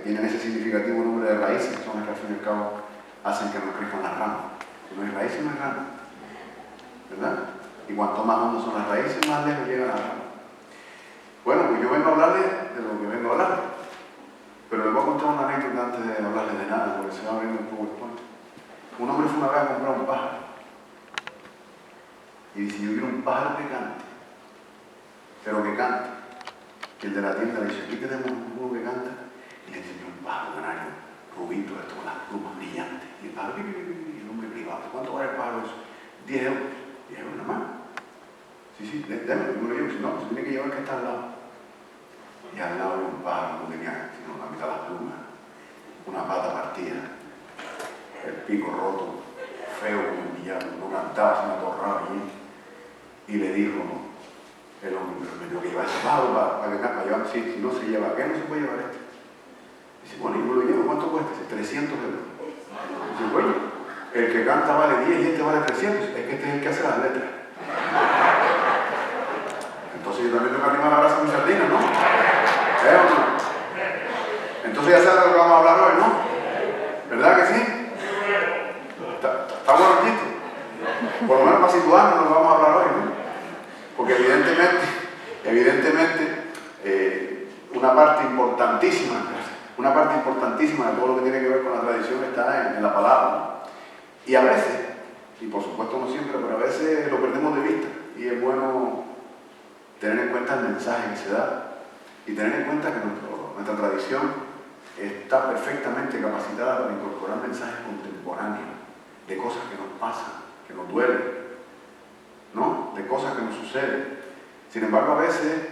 tienen ese significativo nombre de raíces, que son las que al fin y al cabo hacen que no crezcan las ramas. Si no hay raíces, no hay ramas, ¿verdad? Y cuanto más hondas son las raíces, más lejos llegan las ramas. Bueno, pues yo vengo a hablarles de lo que vengo a hablar, pero les voy a contar una anécdota antes de hablarles de nada, porque se va a ver un PowerPoint. Un hombre fue una vez a comprar un pájaro y dice: yo quiero un pájaro que cante, pero que cante. Y el de la tienda le dice: aquí tenemos un búho que canta, y le enseñó un pájaro canario, rubito, esto con las plumas brillantes. Y el pájaro, y el hombre privado: ¿cuánto vale el pájaro eso? 10 euros. 10 euros nada más. Sí, démelo, yo me lo llevo. Si no, se tiene que llevar el que está al lado. Y al lado de un pájaro no tenía sino la mitad de las plumas, una pata partida, el pico roto, feo como un villano, no cantaba, se me atorraba allí. Y le dijo el hombre: pero me tengo que llevar ese pájaro para que cante. Sí, si no se lleva, ¿qué no se puede llevar este? Dice: bueno, y me lo llevo, ¿cuánto cuesta? Dice: 300 euros. Dice: oye, el que canta vale 10 y este vale 300, es que este es el que hace las letras. Entonces yo también tengo que animar la brasa a mi sardina, ¿no? ¿O no? Entonces ya saben de lo que vamos a hablar hoy, ¿no? ¿Verdad que sí? Está bueno el chiste. Por lo menos para situarnos lo que vamos a hablar hoy, ¿no? Porque evidentemente, una parte importantísima de todo lo que tiene que ver con la tradición está en la palabra, ¿no? Y a veces, y por supuesto no siempre, pero a veces lo perdemos de vista, y es bueno tener en cuenta el mensaje que se da y tener en cuenta que nuestra tradición está perfectamente capacitada para incorporar mensajes contemporáneos de cosas que nos pasan, que nos duelen, ¿no? De cosas que nos suceden. Sin embargo, a veces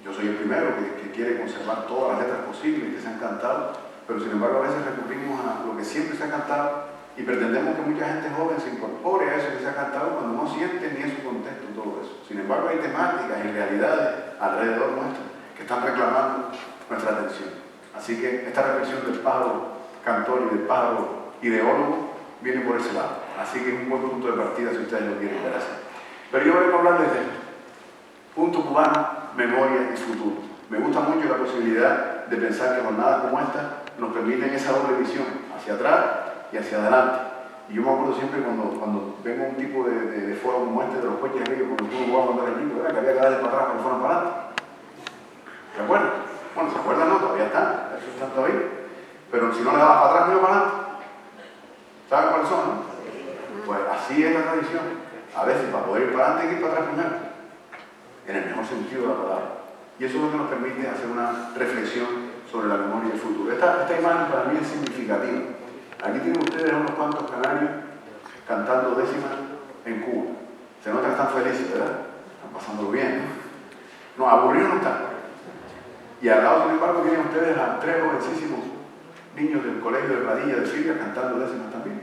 yo soy el primero que quiere conservar todas las letras posibles que se han cantado, pero sin embargo a veces recurrimos a lo que siempre se ha cantado y pretendemos que mucha gente joven se incorpore a eso que se ha cantado cuando no siente ni en su contexto todo eso. Sin embargo, hay temáticas y realidades alrededor nuestro que están reclamando nuestra atención. Así que esta reflexión del pájaro cantor y del pájaro ideólogo viene por ese lado. Así que es un buen punto de partida si ustedes lo quieren ver así. Pero yo vengo a hablarles de esto. Punto cubano, memoria y futuro. Me gusta mucho la posibilidad de pensar que jornadas como esta nos permiten esa doble visión, hacia atrás y hacia adelante. Y yo me acuerdo siempre cuando vengo a un tipo de foro como este de los coches ríos, cuando tú vas a mandar el equipo, que había que darle para atrás cuando fueron para adelante. ¿Se acuerdan? Bueno, ¿se acuerdan? No, todavía están, eso están todavía. Pero si no le dabas para atrás, no iba para adelante. ¿Saben cuáles son, no? Pues así es la tradición. A veces para poder ir para adelante hay que ir para atrás primero, en el mejor sentido de la palabra. Y eso es lo que nos permite hacer una reflexión sobre la memoria y el futuro. Esta imagen para mí es significativa. Aquí tienen ustedes unos cuantos canarios cantando décimas en Cuba. Se nota que están felices, ¿verdad? Están pasándolo bien, ¿no? No, aburridos no están. Y al lado, sin embargo, tienen ustedes a 3 jovencísimos niños del colegio de Padilla de Silvia cantando décimas también.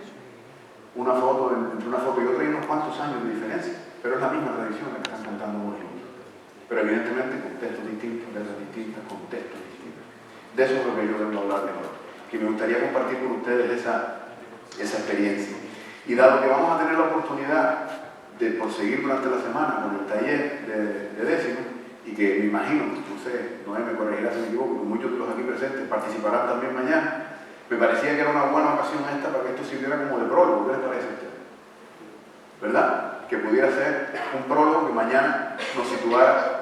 Una foto, entre una foto y otra hay unos cuantos años de diferencia, pero es la misma tradición la que están cantando muy juntos. Pero evidentemente contextos distintos, letras distintas, contextos distintos. De eso es lo que yo vengo a hablarles hoy, que me gustaría compartir con ustedes esa experiencia. Y dado que vamos a tener la oportunidad de proseguir durante la semana con el taller de décimas, y que me imagino, no sé, Noé me corregirá si me equivoco, que muchos de los aquí presentes participarán también mañana, me parecía que era una buena ocasión esta para que esto sirviera como de prólogo. ¿Qué les parece a ustedes? ¿Verdad? Que pudiera ser un prólogo que mañana nos situara,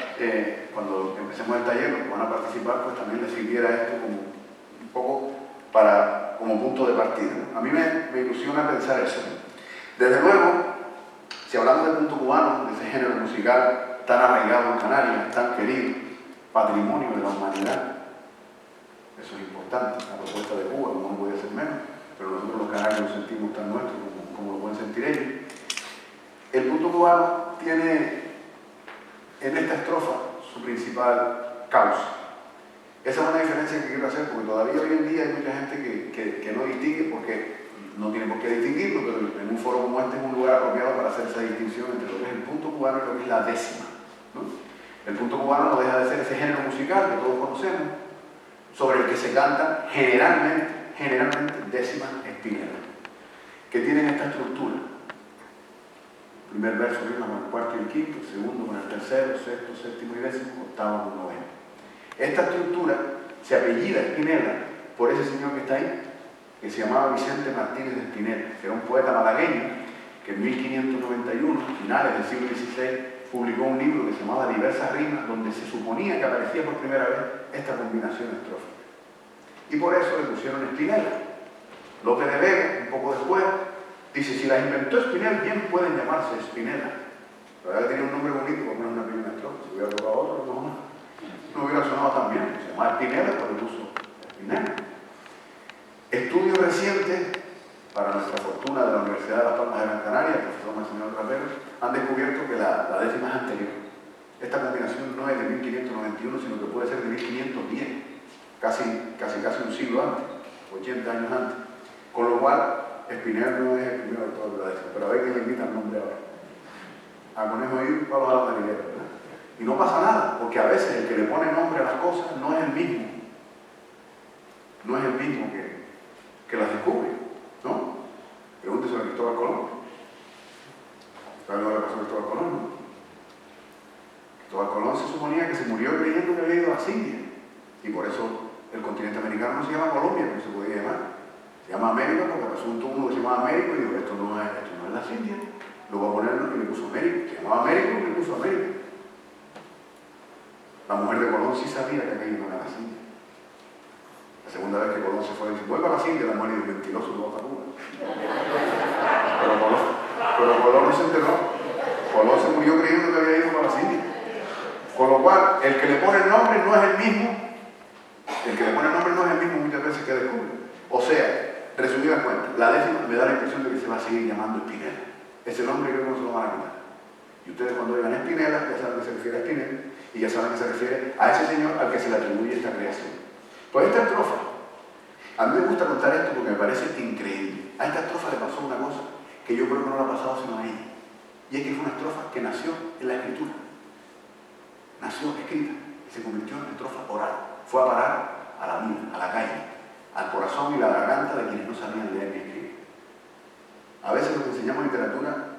cuando empecemos el taller, los que van a participar, pues también les sirviera esto como un poco como punto de partida, ¿no? A mí me ilusiona pensar eso, ¿no? Desde luego, si hablamos del punto cubano, de ese género musical tan arraigado en Canarias, tan querido, patrimonio de la humanidad, eso es importante, la propuesta de Cuba, como no podía ser menos, pero nosotros los canarios nos sentimos tan nuestros como lo pueden sentir ellos. El punto cubano tiene en esta estrofa su principal causa. Esa es una diferencia que quiero hacer, porque todavía hoy en día hay mucha gente que no distingue, porque no tiene por qué distinguirlo, pero en un foro como este es un lugar apropiado para hacer esa distinción entre lo que es el punto cubano y lo que es la décima, ¿no? El punto cubano no deja de ser ese género musical que todos conocemos, sobre el que se cantan generalmente décimas espinelas, que tienen esta estructura. El primer verso rima con el cuarto y el quinto, el segundo con el tercero, sexto, séptimo y décimo, octavo con noveno. Esta estructura se apellida Espinela por ese señor que está ahí, que se llamaba Vicente Martínez de Espinel, que era un poeta malagueño que en 1591, finales del siglo XVI, publicó un libro que se llamaba Diversas Rimas, donde se suponía que aparecía por primera vez esta combinación estrófica. Y por eso le pusieron Espinela. Lope de Vega, un poco después, dice, si las inventó Espinel, bien pueden llamarse Espinela. La verdad que tenía un nombre bonito, por menos una primera estrofa. Si hubiera tocado otro, no hubiera sonado tan bien. Se llamaba Espinela, por el uso Espinela. Estudios recientes, para nuestra fortuna, de la Universidad de Las Palmas de Gran Canaria, el profesor Maximiliano Trapero, han descubierto que la décima es anterior. Esta combinación no es de 1591, sino que puede ser de 1510, casi un siglo antes, 80 años antes. Con lo cual, Espinel no es el primero autor de la décima, pero a ver quién le invita el nombre ahora. A Conejo y Pablo a la marinera, ¿verdad? Y no pasa nada, porque a veces el que le pone nombre a las cosas no es el mismo. No es el mismo que las descubre, ¿no? Pregúntese a Cristóbal Colón. ¿Sabe lo que le pasó a Cristóbal Colón, no? Cristóbal Colón se suponía que se murió creyendo que había ido a las Indias. Y por eso el continente americano no se llama Colombia, como se podía llamar. Se llama América porque resultó uno que se llamaba Américo y dijo, esto no es las Indias. Lo va a poner y le puso Américo. Se llamaba Américo y le puso Américo. La mujer de Colón sí sabía que aquello no era las Indias. La segunda vez que Colón se fue, dice, vuelva a las Indias, la mujer dijo, mentiroso, lo va a Cuba. Pero Colón no se enteró. Colón se murió creyendo que había ido para las Indias. Con lo cual, el que le pone el nombre no es el mismo. El que le pone el nombre no es el mismo muchas veces que descubre. O sea, resumidas cuentas, la décima me da la impresión de que se va a seguir llamando Espinela. Ese nombre creo que no se lo van a quitar. Y ustedes cuando digan Espinela, ya saben que se refiere a Espinel y ya saben que se refiere a ese señor al que se le atribuye esta creación. Pues esta estrofa, a mí me gusta contar esto porque me parece increíble. A esta estrofa le pasó una cosa que yo creo que no le ha pasado sino a ella. Y es que fue una estrofa que nació en la escritura. Nació escrita y se convirtió en estrofa oral. Fue a parar a la vida, a la calle, al corazón y la garganta de quienes no sabían leer ni escribir. A veces los que enseñamos literatura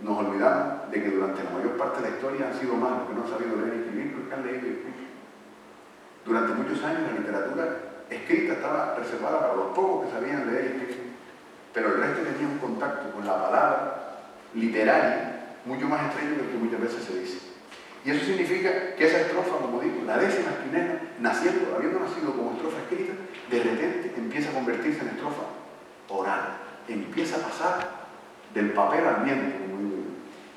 nos olvidamos de que durante la mayor parte de la historia han sido más los que no han sabido leer ni escribir que los que han leído y escrito. Durante muchos años la literatura escrita estaba reservada para los pocos que sabían leer y escribir, pero el resto tenía un contacto con la palabra literaria mucho más estrecho que el que muchas veces se dice. Y eso significa que esa estrofa, como digo, la décima Espinela, habiendo nacido como estrofa escrita, de repente empieza a convertirse en estrofa oral, empieza a pasar del papel al miento, como digo yo.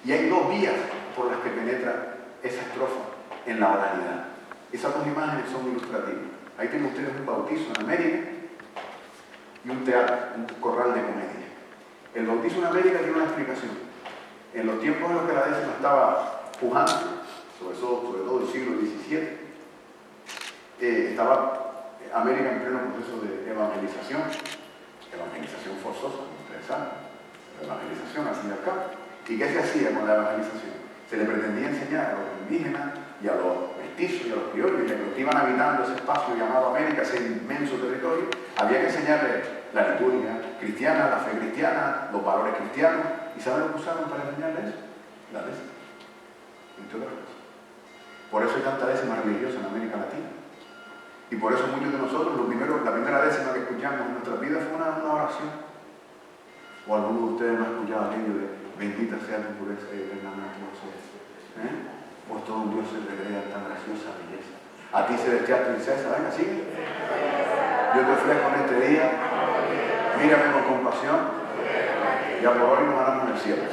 Y hay dos vías por las que penetra esa estrofa en la oralidad. Esas dos imágenes son ilustrativas. Ahí tienen ustedes un bautizo en América y un teatro, un corral de comedia. El bautizo en América tiene una explicación. En los tiempos en los que la décima estaba pujante, sobre todo el siglo XVII, estaba América en pleno proceso de evangelización forzosa, como ustedes saben, evangelización al fin y al cabo. ¿Y qué se hacía con la evangelización? Se le pretendía enseñar a los indígenas y a los mestizos y a los criollos, y a los que iban habitando ese espacio llamado América, ese inmenso territorio, había que enseñarles la liturgia cristiana, la fe cristiana, los valores cristianos. ¿Y saben lo que usaron para enseñarles eso? La décima, entre otras cosas. Por eso hay tanta décima religiosa en América Latina. Y por eso muchos de nosotros, la primera décima que escuchamos en nuestras vidas fue una oración. O alguno de ustedes no ha escuchado aquello de bendita sea tu pureza y eternamente no sea. Pues todo un Dios se regrega tan graciosa belleza. A ti celestial princesa, venga, sigue. Yo te ofrezco en este día, mírame con compasión, ya por hoy nos ganamos en el cielo.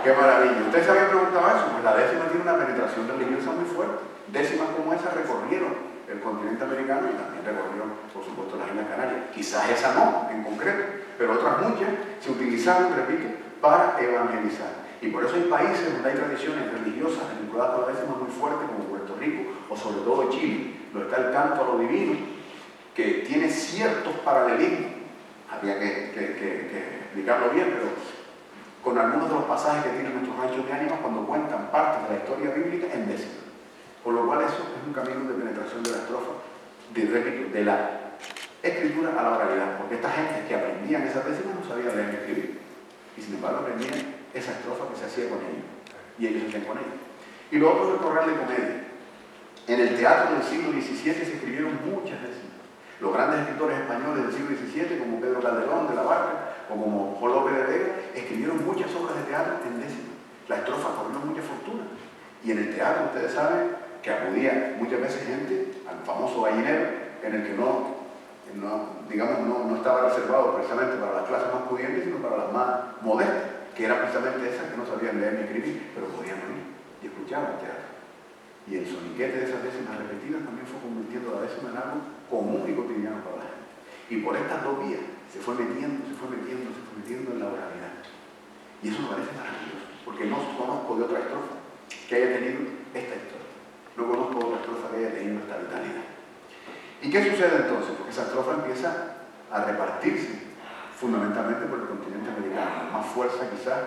¡Qué maravilla! ¿Ustedes se habían preguntado eso? Pues la décima tiene una penetración religiosa muy fuerte. Décimas como esa recorrieron el continente americano y también recorrieron, por supuesto, las Islas Canarias. Quizás esa no, en concreto, pero otras muchas se utilizaron, repito, para evangelizar. Y por eso hay países donde hay tradiciones religiosas vinculadas con la décima muy fuertes, como Puerto Rico o sobre todo Chile, donde está el canto a lo divino, que tiene ciertos paralelismos. Habría que explicarlo bien, pero con algunos de los pasajes que tienen nuestros ranchos de ánimas cuando cuentan partes de la historia bíblica en décima. Por lo cual eso es un camino de penetración de la estrofa, de la escritura a la oralidad, porque esta gente que aprendían esas décimas no sabían leer ni escribir, y sin embargo aprendían esa estrofa que se hacía con ellos, y ellos se hacían con ellos. Y lo otro es el corral de comedia. En el teatro del siglo XVII se escribieron muchas décimas. Los grandes escritores españoles del siglo XVII, como Pedro Calderón de la Barca o como Juan López de Vega, escribieron muchas obras de teatro en décimas. La estrofa corrió mucha fortuna. Y en el teatro, ustedes saben que acudía muchas veces gente al famoso gallinero, en el que no estaba reservado precisamente para las clases más pudientes, sino para las más modestas, que eran precisamente esas que no sabían leer ni escribir, pero podían oír y escuchar el teatro. Y el soniquete de esas décimas repetidas también fue convirtiendo la décima en algo común y cotidiano para la gente. Y por estas dos vías se fue metiendo en la oralidad. Y eso me parece maravilloso, porque no conozco de otra estrofa que haya tenido esta historia. No conozco otra estrofa que haya tenido esta vitalidad. ¿Y qué sucede entonces? Porque esa estrofa empieza a repartirse fundamentalmente por el continente americano, más fuerza quizás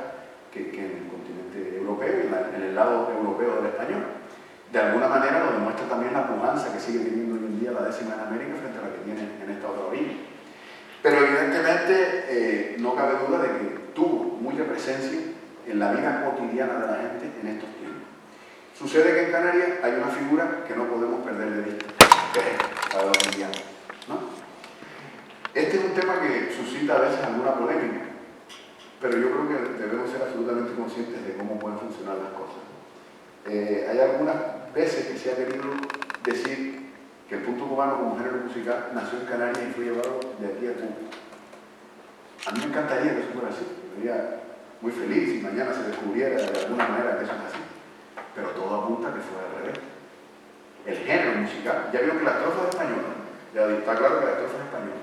que en el continente europeo, en el lado europeo del español. De alguna manera lo demuestra también la pujanza que sigue teniendo hoy en día la décima en América frente a la que tiene en esta otra orilla. Pero evidentemente no cabe duda de que tuvo mucha presencia en la vida cotidiana de la gente en estos tiempos. Sucede que en Canarias hay una figura que no podemos perder de vista, que es la de los indianos, ¿no? Este es un tema que suscita a veces alguna polémica, pero yo creo que debemos ser absolutamente conscientes de cómo pueden funcionar las cosas. Hay algunas veces que se ha querido decir que el punto cubano como género musical nació en Canarias y fue llevado de aquí a Cuba. A mí me encantaría que eso fuera así, sería muy feliz si mañana se descubriera de alguna manera que eso es así, pero todo apunta a que fue al revés. El género musical, ya vieron que la estrofa es española, ya está claro que la estrofa es española,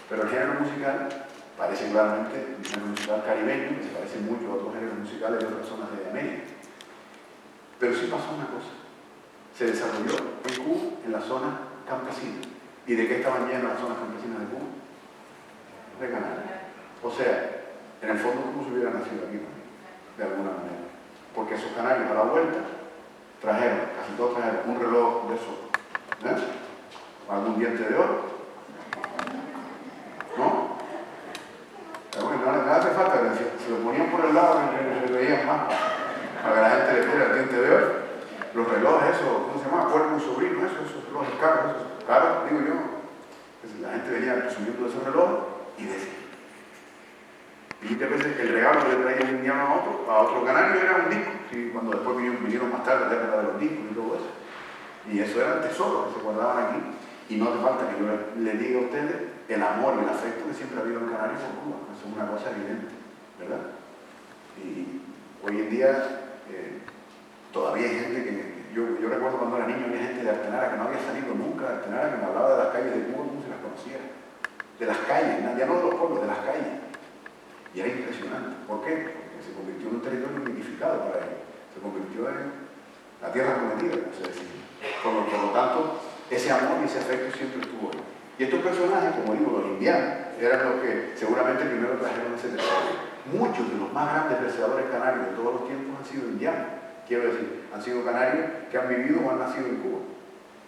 pero el género musical parece claramente un género musical caribeño que se parece mucho a otros géneros musicales de otras zonas de América. Pero sí pasó una cosa, se desarrolló en Cuba, en la zona campesina. ¿Y de qué estaban llenas las zonas campesinas de Cuba? De Canarias. O sea, en el fondo como si hubiera nacido aquí también, de alguna manera. Porque esos canarios a la vuelta trajeron, casi todos trajeron un reloj de esos, algún diente de oro, ¿no? Pero bueno, no hace falta que se lo ponían por el lado y se veían más, para que la gente le diera el diente de oro. Los relojes, esos, ¿cómo se llama? Cuerpo y sobrino, esos relojes caros, caros, digo yo. La gente venía presumiendo de esos relojes y decía. Y muchas veces el regalo que le traía un indiano a otro canario era un disco, ¿sí? Cuando después vinieron más tarde la época de los discos y todo eso. Y eso eran tesoros que se guardaban aquí. Y no hace falta que yo les diga a ustedes el amor y el afecto que siempre ha habido en Canarias por Cuba. Eso es una cosa evidente, ¿verdad? Y hoy en día todavía hay gente que... Yo recuerdo cuando era niño, había gente de Artenara que no había salido nunca de Artenara, que me hablaba de las calles de Cuba como si las conociera. De las calles, ya no de los pueblos, de las calles. Y era impresionante. ¿Por qué? Porque se convirtió en un territorio mitificado para ellos. Se convirtió en la tierra prometida, como se decía. Por lo tanto, ese amor y ese afecto siempre estuvo ahí. Y estos personajes, como digo, los indianos, eran los que seguramente primero trajeron ese territorio. Muchos de los más grandes verseadores canarios de todos los tiempos han sido indianos. Quiero decir, han sido canarios que han vivido o han nacido en Cuba.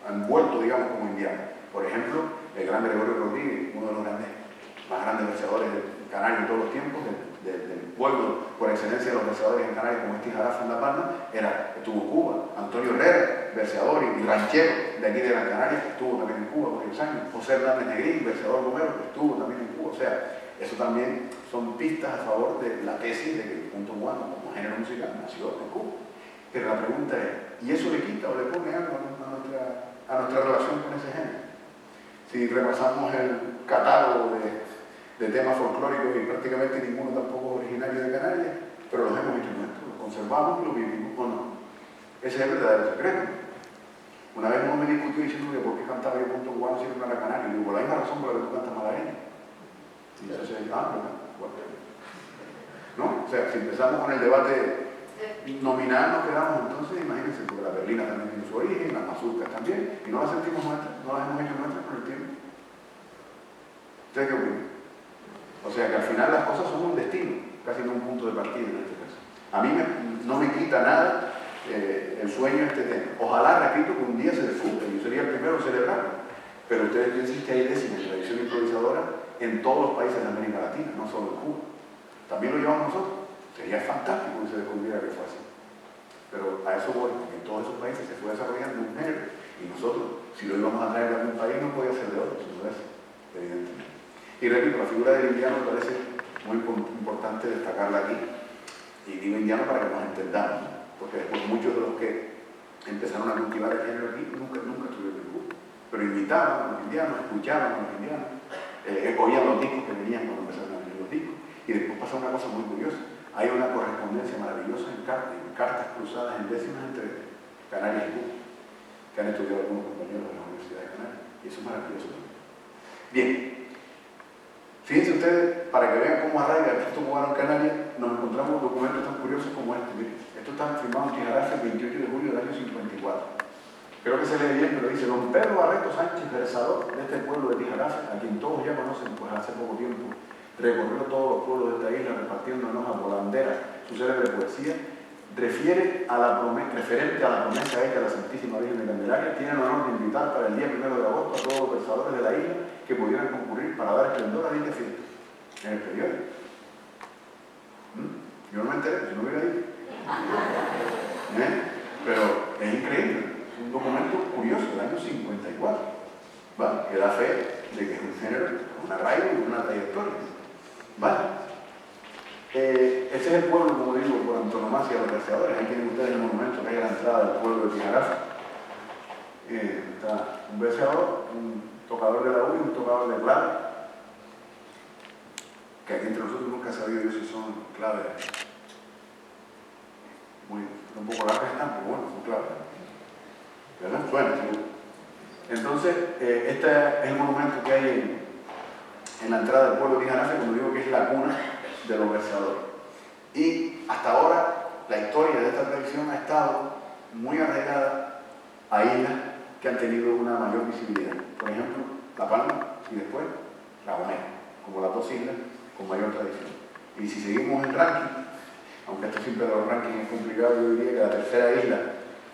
Han vuelto, digamos, como indianos. Por ejemplo, el gran Gregorio Rodríguez, uno de los más grandes verseadores canarios de todos los tiempos, del pueblo por excelencia de los verseadores en Canarias, como Jarafa en La Palma, estuvo en Cuba. Antonio Herrera, verseador y ranchero de aquí de Gran Canaria, estuvo también en Cuba varios años. José Hernández Negrín, verseador romero, estuvo también en Cuba. O sea, eso también son pistas a favor de la tesis de que el punto cubano como género musical nació en Cuba. Pero la pregunta es, ¿y eso le quita o le pone algo a nuestra relación con ese género? Si repasamos el catálogo de temas folclóricos y prácticamente ninguno tampoco originario de Canarias, pero los hemos hecho nuestros, los conservamos y los vivimos, ¿o no? Ese es el verdadero secreto. Una vez uno me discutió diciendo que por qué cantaba yo punto cubano si no era canario. Y digo, por la misma razón por la que tú cantas malagueño. Y entonces, ¿verdad? ¿No? O sea, si empezamos con el debate nominal, nos quedamos entonces, imagínense, porque la berlina también tiene su origen, las mazurcas también, y no las sentimos nuestras, no las hemos hecho nuestras con el tiempo. ¿Ustedes qué opinan? O sea que al final las cosas son un destino, casi no un punto de partida en este caso. A mí no me quita nada el sueño de este tema. Ojalá, repito, que un día se descubra, yo sería el primero en celebrarlo. Pero ustedes piensen que hay décimas de tradición improvisadora en todos los países de América Latina, no solo en Cuba. También lo llevamos nosotros. Sería fantástico que se descubriera que fue así. Pero a eso voy, porque en todos esos países se fue desarrollando un género Y nosotros, si lo íbamos a traer de algún país, no podía ser de otro, sino de ese, evidentemente. Y repito, la figura del indiano me parece muy importante destacarla aquí. Y digo indiano para que nos entendamos, ¿no? Porque después muchos de los que empezaron a cultivar el género aquí nunca estuvieron en Cuba. Pero invitaban a los indianos, escuchaban a los indianos, oían los discos que venían cuando empezaron a venir los discos. Y después pasa una cosa muy curiosa. Hay una correspondencia maravillosa en cartas cruzadas en décimas entre Canarias y Cuba, que han estudiado algunos compañeros de la Universidad de Canarias. Y eso es maravilloso también. Bien, fíjense ustedes, para que vean cómo arraiga el Cristo cubano en Canarias, nos encontramos documentos tan curiosos como este. Miren, esto está firmado en Tijarafe el 28 de julio del año 54. Creo que se lee bien, pero dice: don Pedro Barreto Sánchez, versador de este pueblo de Tijarafe, a quien todos ya conocen, pues hace poco tiempo recorrió todos los pueblos de esta isla repartiendo en hojas volanderas su célebre poesía, referente a la promesa hecha a la Santísima Virgen de Candelaria, tiene el honor de invitar para el día 1 de agosto a todos los versadores de la isla que pudieran concurrir para dar esplendor a dicha fiesta. En el periódico. Yo no me enteré, yo no hubiera ido. Pero es increíble, es un documento curioso del año 54, ¿vale? Que da fe de que es un género, un arraigo y una trayectoria. ¿Vale? Ese es el pueblo, como digo, por antonomasia de los verseadores. Ahí tienen ustedes el monumento que hay a la entrada del pueblo de Tijarafe. Está un verseador, un tocador de la U y un tocador de clave, que aquí entre nosotros nunca he sabido yo si son claves un poco largas están, pero bueno, son claves. ¿Verdad? Suena, seguro. Entonces, este es el monumento que hay en la entrada del pueblo de Tijarafe, como digo, que es la cuna de los verseadores. Y hasta ahora la historia de esta tradición ha estado muy arraigada a islas que han tenido una mayor visibilidad. Por ejemplo, La Palma y después La Gomera, como las dos islas con mayor tradición. Y si seguimos el ranking, aunque esto siempre de los rankings es complicado, yo diría que la tercera isla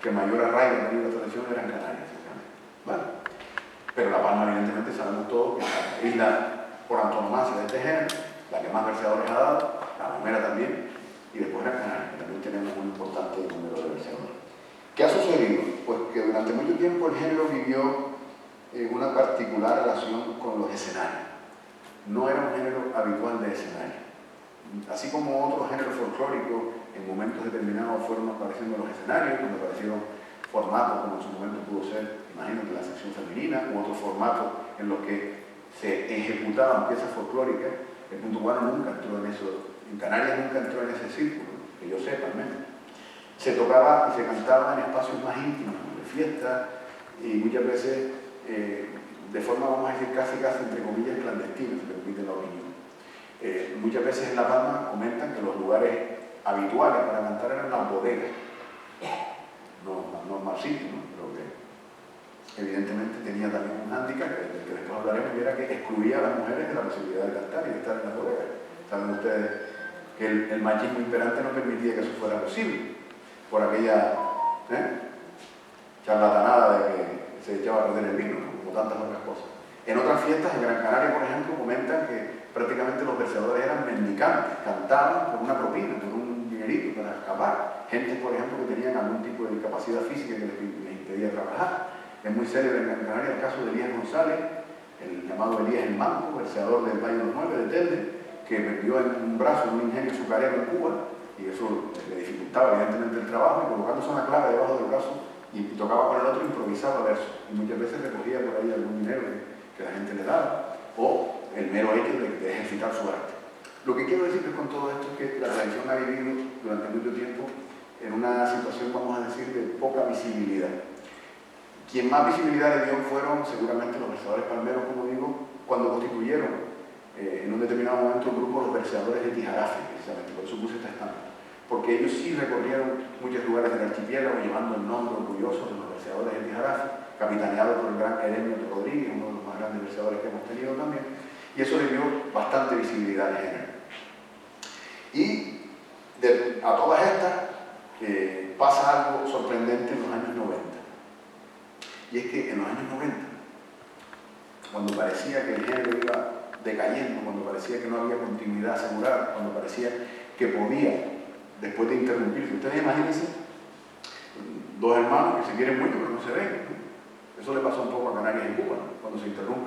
que mayor arraigo ha tenido la tradición era en Canarias. ¿Vale? Pero La Palma, evidentemente, sabemos todos que es la isla por antonomasia de este género, la que más verseadores ha dado, La Gomera también, y después Gran Canaria, que también tenemos un importante número de verseadores. ¿Qué ha sucedido? Pues que durante mucho tiempo el género vivió una particular relación con los escenarios. No era un género habitual de escenario. Así como otros géneros folclóricos en momentos determinados fueron apareciendo en los escenarios, cuando aparecieron formatos como en su momento pudo ser, imagínate, la sección femenina, u otros formatos en los que se ejecutaban piezas folclóricas. El punto cubano nunca entró en eso, en Canarias nunca entró en ese círculo, que yo sepa al menos. Se tocaba y se cantaba en espacios más íntimos, de fiesta, y muchas veces de forma, vamos a decir, casi entre comillas, clandestina, si me permiten la opinión. Muchas veces en La Palma comentan que los lugares habituales para cantar eran las bodegas. No mal sitio, ¿no? Pero que evidentemente tenía también un hándicap del que después hablaremos, y era que excluía a las mujeres de la posibilidad de cantar y de estar en las bodegas. Saben ustedes que el machismo imperante no permitía que eso fuera posible, por aquella charlatanada de que se echaba a perder el vino, ¿no? Como tantas otras cosas. En otras fiestas, en Gran Canaria, por ejemplo, comentan que prácticamente los verseadores eran mendicantes, cantaban por una propina, por un dinerito para escapar. Gente, por ejemplo, que tenían algún tipo de discapacidad física que les impedía trabajar. Es muy célebre en Gran Canaria el caso de Elías González, el llamado Elías el Manco, verseador del Valle de los 9 de Telde, que perdió un brazo en un ingenio azucarero en Cuba, y eso le dificultaba evidentemente el trabajo, y colocándose una clave debajo del brazo y tocaba con el otro, improvisaba versos, y muchas veces recogía por ahí algún dinero que la gente le daba, o el mero hecho de ejercitar su arte. Lo que quiero decirles con todo esto es que la tradición ha vivido durante mucho tiempo en una situación, vamos a decir, de poca visibilidad. Quien más visibilidad le dio fueron seguramente los verseadores palmeros, como digo, cuando constituyeron en un determinado momento el grupo Los Verseadores de Tijarafe, precisamente, por eso puse esta estampa. Porque ellos sí recorrieron muchos lugares del archipiélago llevando el nombre orgulloso de Los Verseadores de Tijarafe, capitaneado por el gran Heremio Rodríguez, uno de los más grandes verseadores que hemos tenido también, y eso le dio bastante visibilidad al género. Y a todas estas pasa algo sorprendente en los años 90. Y es que en los años 90, cuando parecía que el género iba decayendo, cuando parecía que no había continuidad asegurada, cuando parecía que podía, después de interrumpirse, ustedes imagínense dos hermanos que se quieren mucho pero no se ven, ¿no? Eso le pasó un poco a Canarias y Cuba, ¿no? Cuando se interrumpe